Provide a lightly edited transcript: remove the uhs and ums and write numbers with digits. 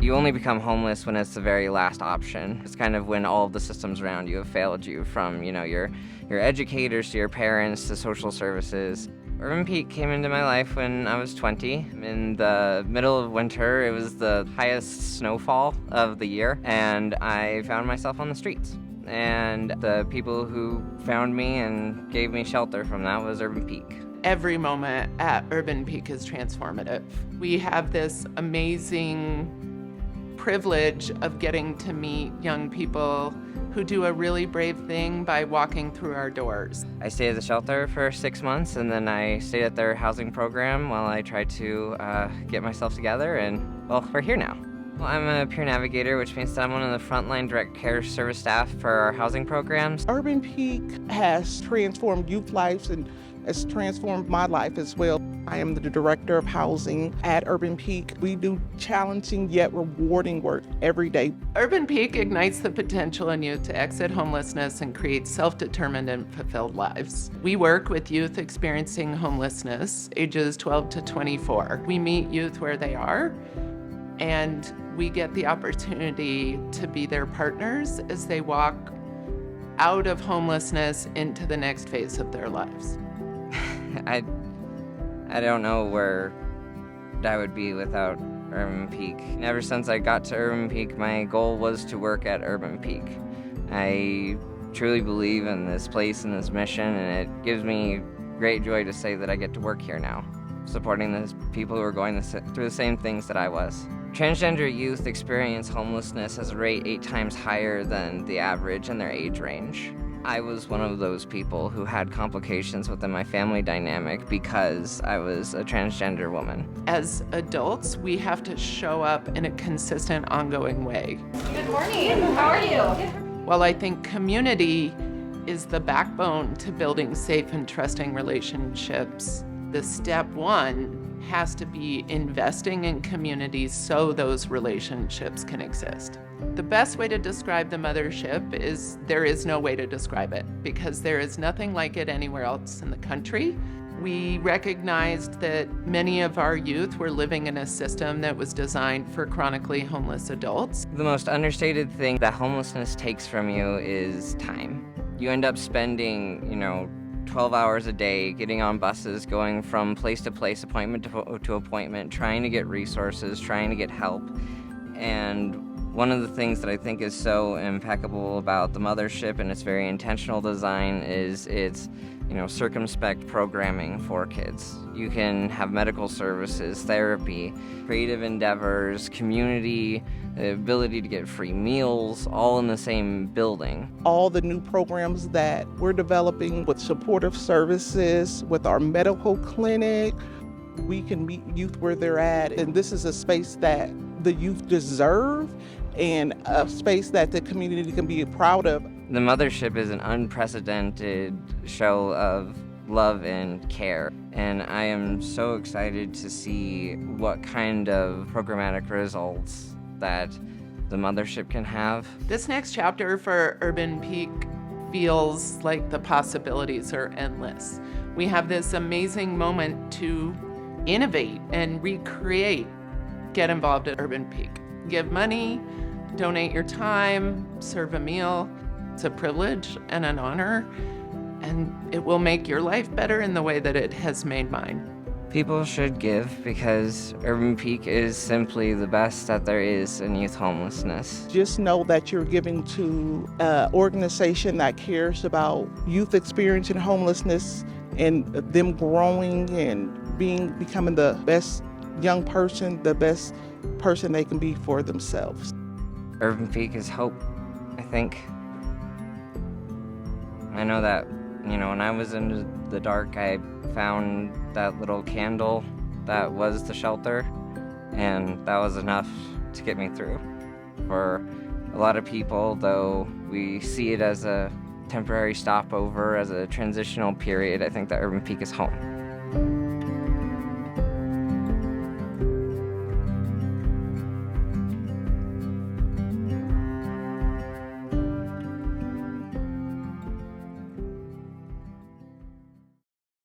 You only become homeless when it's the very last option. It's kind of when all of the systems around you have failed you, from, your educators to your parents to social services. Urban Peak came into my life when I was 20. In the middle of winter, it was the highest snowfall of the year, and I found myself on the streets. And the people who found me and gave me shelter from that was Urban Peak. Every moment at Urban Peak is transformative. We have this amazing privilege of getting to meet young people who do a really brave thing by walking through our doors. I stayed at the shelter for 6 months, and then I stayed at their housing program while I tried to get myself together, and, well, we're here now. Well, I'm a peer navigator, which means that I'm one of the frontline direct care service staff for our housing programs. Urban Peak has transformed youth lives and has transformed my life as well. I am the director of housing at Urban Peak. We do challenging yet rewarding work every day. Urban Peak ignites the potential in youth to exit homelessness and create self-determined and fulfilled lives. We work with youth experiencing homelessness, ages 12 to 24. We meet youth where they are, and we get the opportunity to be their partners as they walk out of homelessness into the next phase of their lives. I don't know where I would be without Urban Peak. Ever since I got to Urban Peak, my goal was to work at Urban Peak. I truly believe in this place and this mission, and it gives me great joy to say that I get to work here now, supporting the people who are going through the same things that I was. Transgender youth experience homelessness at a rate 8 times higher than the average in their age range. I was one of those people who had complications within my family dynamic because I was a transgender woman. As adults, we have to show up in a consistent, ongoing way. Good morning. How are you? While I think community is the backbone to building safe and trusting relationships, the step one has to be investing in communities so those relationships can exist. The best way to describe the mothership is there is no way to describe it because there is nothing like it anywhere else in the country. We recognized that many of our youth were living in a system that was designed for chronically homeless adults. The most understated thing that homelessness takes from you is time. You end up spending, 12 hours a day getting on buses, going from place to place, appointment to appointment, trying to get resources, trying to get help. And one of the things that I think is so impeccable about the mothership and its very intentional design is its, circumspect programming for kids. You can have medical services, therapy, creative endeavors, community, the ability to get free meals, all in the same building. All the new programs that we're developing with supportive services, with our medical clinic, we can meet youth where they're at. And this is a space that the youth deserve and a space that the community can be proud of. The mothership is an unprecedented show of love and care, and I am so excited to see what kind of programmatic results that the mothership can have. This next chapter for Urban Peak feels like the possibilities are endless. We have this amazing moment to innovate and recreate. Get involved at Urban Peak. Give money, donate your time, serve a meal. It's a privilege and an honor, and it will make your life better in the way that it has made mine. People should give because Urban Peak is simply the best that there is in youth homelessness. Just know that you're giving to an organization that cares about youth experiencing homelessness and them growing and becoming the best young person, the best person they can be for themselves. Urban Peak is hope, I think. I know that, when I was in the dark, I found that little candle that was the shelter, and that was enough to get me through. For a lot of people, though we see it as a temporary stopover, as a transitional period, I think that Urban Peak is home.